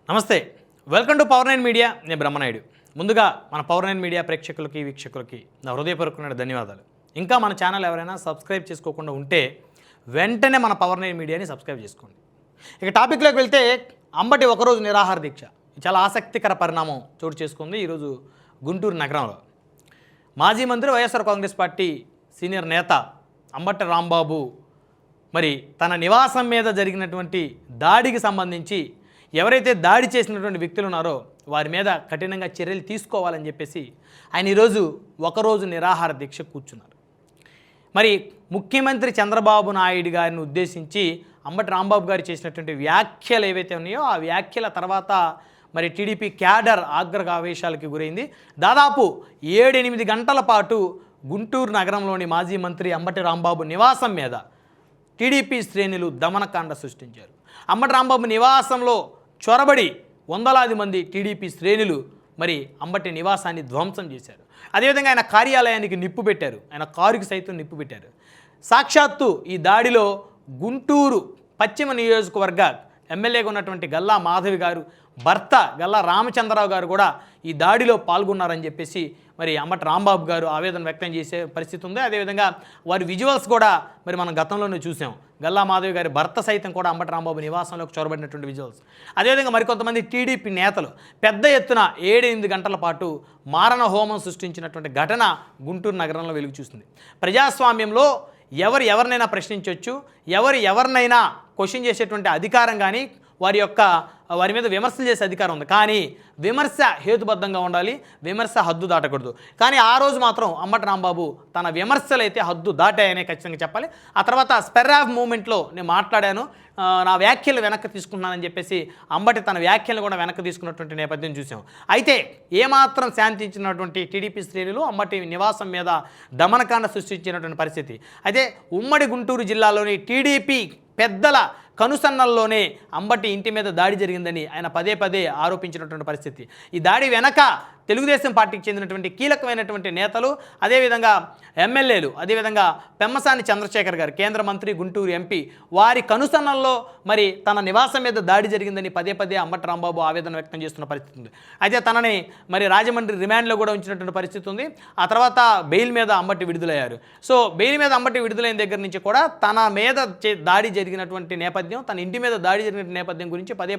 నమస్తే, welcome to power 9 media. నేను బ్రహ్మనాయుడు. ముందుగా మన పవర్ 9 మీడియా ప్రేక్షకులకి వీక్షకులకి నా హృదయపూర్వకమైన ధన్యవాదాలు. ఇంకా మన ఛానల్ ఎవరైనా సబ్స్క్రైబ్ చేసుకోకుండా ఉంటే వెంటనే మన పవర్ 9 మీడియాని సబ్స్క్రైబ్ చేసుకోండి. ఇక టాపిక్లోకి వెళ్తే అంబటి ఒకరోజు నిరాహార దీక్ష చాలా ఆసక్తికర పరిణామం చోటు చేసుకుంది ఈరోజు గుంటూరు నగరంలో. మాజీ మంత్రి వైఎస్ఆర్ కాంగ్రెస్ పార్టీ సీనియర్ నేత అంబటి రాంబాబు మరి తన నివాసం మీద జరిగినటువంటి దాడికి సంబంధించి ఎవరైతే దాడి చేసినటువంటి వ్యక్తులు ఉన్నారో వారి మీద కఠినంగా చర్యలు తీసుకోవాలని చెప్పేసి ఆయన ఈరోజు ఒకరోజు నిరాహార దీక్ష కూర్చున్నారు. మరి ముఖ్యమంత్రి చంద్రబాబు నాయుడు గారిని ఉద్దేశించి అంబటి రాంబాబు గారు చేసినటువంటి వ్యాఖ్యలు ఏవైతే ఉన్నాయో ఆ వ్యాఖ్యల తర్వాత మరి టీడీపీ క్యాడర్ ఆగ్రహావేశాలకి గురైంది. దాదాపు 7-8 గంటల పాటు గుంటూరు నగరంలోని మాజీ మంత్రి అంబటి రాంబాబు నివాసం మీద టీడీపీ శ్రేణులు దమనకాండ సృష్టించారు. అంబటి రాంబాబు నివాసంలో చొరబడి వందలాది మంది టీడీపీ శ్రేణులు మరి అంబటి నివాసాన్ని ధ్వంసం చేశారు. అదేవిధంగా ఆయన కార్యాలయానికి నిప్పు పెట్టారు, ఆయన కారుకి సైతం నిప్పు పెట్టారు. సాక్షాత్తు ఈ దాడిలో గుంటూరు పశ్చిమ నియోజకవర్గ ఎమ్మెల్యేగా ఉన్నటువంటి గల్లా మాధవి గారు భర్త గల్లా రామచంద్రరావు గారు కూడా ఈ దాడిలో పాల్గొన్నారని చెప్పేసి మరి అంబటి రాంబాబు గారు ఆవేదన వ్యక్తం చేసే పరిస్థితి ఉంది. అదేవిధంగా వారి విజువల్స్ కూడా మరి మనం గతంలోనే చూసాం. గల్లా మాధవి గారి భర్త సైతం కూడా అంబటి రాంబాబు నివాసంలోకి చొరబడినటువంటి విజువల్స్. అదేవిధంగా మరికొంతమంది టీడీపీ నేతలు పెద్ద ఎత్తున 7-8 గంటల పాటు మారణ హోమం సృష్టించినటువంటి ఘటన గుంటూరు నగరంలో వెలుగు చూస్తుంది. ప్రజాస్వామ్యంలో ఎవరినైనా ప్రశ్నించవచ్చు, ఎవరినైనా క్వశ్చన్ చేసేటువంటి అధికారం కానీ వారి మీద విమర్శలు చేసే అధికారం ఉంది. కానీ విమర్శ హేతుబద్ధంగా ఉండాలి, విమర్శ హద్దు దాటకూడదు. కానీ ఆ రోజు మాత్రం అంబటి రాంబాబు తన విమర్శలు అయితే హద్దు దాటాయనే ఖచ్చితంగా చెప్పాలి. ఆ తర్వాత స్పెర్ ఆఫ్ మూమెంట్లో నేను మాట్లాడాను, నా వ్యాఖ్యలు వెనక్కి తీసుకున్నానని చెప్పేసి అంబటి తన వ్యాఖ్యలు కూడా వెనక్కి తీసుకున్నటువంటి నేపథ్యం చూసాం. అయితే ఏమాత్రం శాంతించినటువంటి టీడీపీ శ్రేణులు అంబటి నివాసం మీద దమనకాండ సృష్టించినటువంటి పరిస్థితి. అయితే ఉమ్మడి గుంటూరు జిల్లాలోని టీడీపీ పెద్దల కనుసన్నల్లోనే అంబటి ఇంటి మీద దాడి జరిగిందని ఆయన పదే ఆరోపించినటువంటి పరిస్థితి. ఈ దాడి వెనక తెలుగుదేశం పార్టీకి చెందినటువంటి కీలకమైనటువంటి నేతలు, అదేవిధంగా ఎమ్మెల్యేలు, అదేవిధంగా పెమ్మసాని చంద్రశేఖర్ గారు కేంద్ర మంత్రి, గుంటూరు ఎంపీ, వారి కనుసన్నల్లో మరి తన నివాసం మీద దాడి జరిగిందని పదే అంబటి రాంబాబు ఆవేదన వ్యక్తం చేస్తున్న పరిస్థితి ఉంది. అయితే తనని మరి రాజమండ్రి రిమాండ్లో కూడా ఉంచినటువంటి పరిస్థితి ఉంది. ఆ తర్వాత బెయిల్ మీద అంబటి విడుదలయ్యారు. సో బెయిల్ మీద అంబటి విడుదలైన దగ్గర నుంచి కూడా తన మీద దాడి జరిగినటువంటి నేపథ్యం, తన ఇంటి మీద దాడి జరిగిన నేపథ్యం గురించి పదే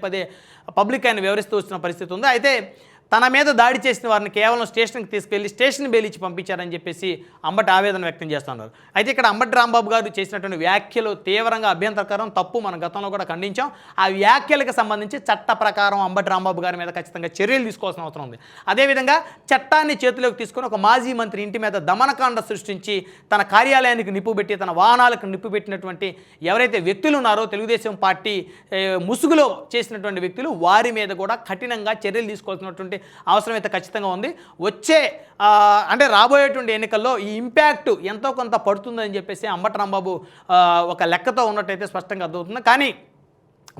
పబ్లిక్ ఆయన వివరిస్తూ వస్తున్న పరిస్థితి ఉంది. అయితే తన మీద దాడి చేసిన వారిని కేవలం స్టేషన్కి తీసుకెళ్లి స్టేషన్ బెయిల్ ఇచ్చి పంపించారని చెప్పేసి అంబటి ఆవేదన వ్యక్తం చేస్తున్నారు. అయితే ఇక్కడ అంబటి రాంబాబు గారు చేసినటువంటి వ్యాఖ్యలు తీవ్రంగా అభ్యంతరకరం, తప్పు. మనం గతంలో కూడా ఖండించాం. ఆ వ్యాఖ్యలకు సంబంధించి చట్ట ప్రకారం అంబటి రాంబాబు గారి మీద ఖచ్చితంగా చర్యలు తీసుకోవాల్సిన అవసరం ఉంది. అదేవిధంగా చట్టాన్ని చేతిలోకి తీసుకొని ఒక మాజీ మంత్రి ఇంటి మీద దమనకాండ సృష్టించి తన కార్యాలయానికి నిప్పు పెట్టి తన వాహనాలకు నిప్పు పెట్టినటువంటి ఎవరైతే వ్యక్తులు ఉన్నారో తెలుగుదేశం పార్టీ ముసుగులో చేసినటువంటి వ్యక్తులు, వారి మీద కూడా కఠినంగా చర్యలు తీసుకోవాల్సినటువంటి అవసరం అయితే ఖచ్చితంగా ఉంది. అంటే రాబోయేటువంటి ఎన్నికల్లో ఈ ఇంపాక్ట్ ఎంతో కొంత పడుతుందని చెప్పేసి అంబటి రాంబాబు ఒక లెక్కతో ఉన్నట్టయితే స్పష్టంగా అర్థమవుతుంది. కానీ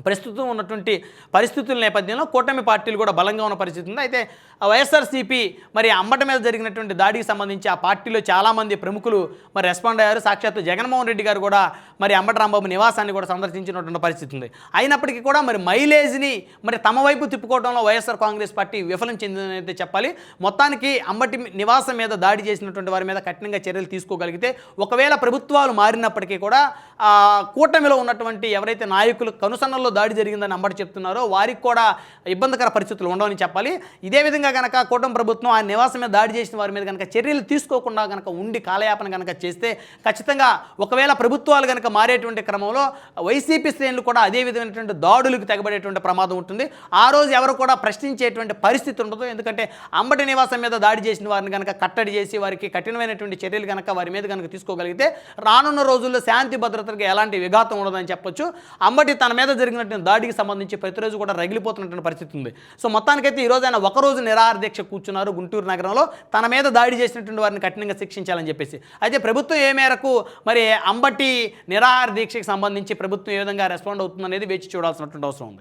ప్రస్తుతం ఉన్నటువంటి పరిస్థితుల నేపథ్యంలో కూటమి పార్టీలు కూడా బలంగా ఉన్న పరిస్థితి ఉంది. అయితే వైఎస్ఆర్సీపీ మరి అంబటి మీద జరిగినటువంటి దాడికి సంబంధించి ఆ పార్టీలో చాలామంది ప్రముఖులు మరి రెస్పాండ్ అయ్యారు. సాక్షాత్తు జగన్మోహన్ రెడ్డి గారు కూడా మరి అంబటి రాంబాబు నివాసాన్ని కూడా సందర్శించినటువంటి పరిస్థితి ఉంది. అయినప్పటికీ కూడా మరి మైలేజ్ని మరి తమ వైపు తిప్పుకోవడంలో వైఎస్ఆర్ కాంగ్రెస్ పార్టీ విఫలం చెందిందనైతే చెప్పాలి. మొత్తానికి అంబటి నివాసం మీద దాడి చేసినటువంటి వారి మీద కఠినంగా చర్యలు తీసుకోగలిగితే, ఒకవేళ ప్రభుత్వాలు మారినప్పటికీ కూడా కూటమిలో ఉన్నటువంటి ఎవరైతే నాయకులు కనుసన్నల్లో దాడి జరిగిందని అంబటి చెప్తున్నారో వారికి కూడా ఇబ్బందికర పరిస్థితులు ఉండవని చెప్పాలి. ఇదే విధంగా కనుక కూటమి ప్రభుత్వం ఆ నివాసం మీద దాడి చేసిన వారి మీద కనుక చర్యలు తీసుకోకుండా కనుక ఉండి కాలయాపన కనుక చేస్తే ఖచ్చితంగా ఒకవేళ ప్రభుత్వాలు కనుక మారేటువంటి క్రమంలో వైసీపీ శ్రేణులు కూడా అదే విధమైనటువంటి దాడులకు తెగబడేటువంటి ప్రమాదం ఉంటుంది. ఆ రోజు ఎవరు కూడా ప్రశ్నించేటువంటి పరిస్థితి ఉండదు. ఎందుకంటే అంబటి నివాసం మీద దాడి చేసిన వారిని కనుక కట్టడి చేసి వారికి కఠినమైనటువంటి చర్యలు కనుక వారి మీద కనుక తీసుకోగలిగితే రానున్న రోజుల్లో శాంతి భద్రతలకు ఎలాంటి విఘాతం ఉండదని చెప్పొచ్చు. అంబటి తన మీద జరిగినటువంటి దాడికి సంబంధించి ప్రతిరోజు కూడా రగిలిపోతున్నటువంటి పరిస్థితి ఉంది. సో మొత్తానికైతే ఈరోజు ఆయన ఒకరోజు నిరాహార దీక్ష కూర్చున్నారు గుంటూరు నగరంలో, తన మీద దాడి చేసినటువంటి వారిని కఠినంగా శిక్షించాలని చెప్పేసి. అయితే ప్రభుత్వం ఏ మేరకు మరి అంబటి నిరాహార దీక్షకి సంబంధించి ప్రభుత్వం ఏ విధంగా రెస్పాండ్ అవుతుందనేది వేచి చూడాల్సినటువంటి అవసరం ఉంది.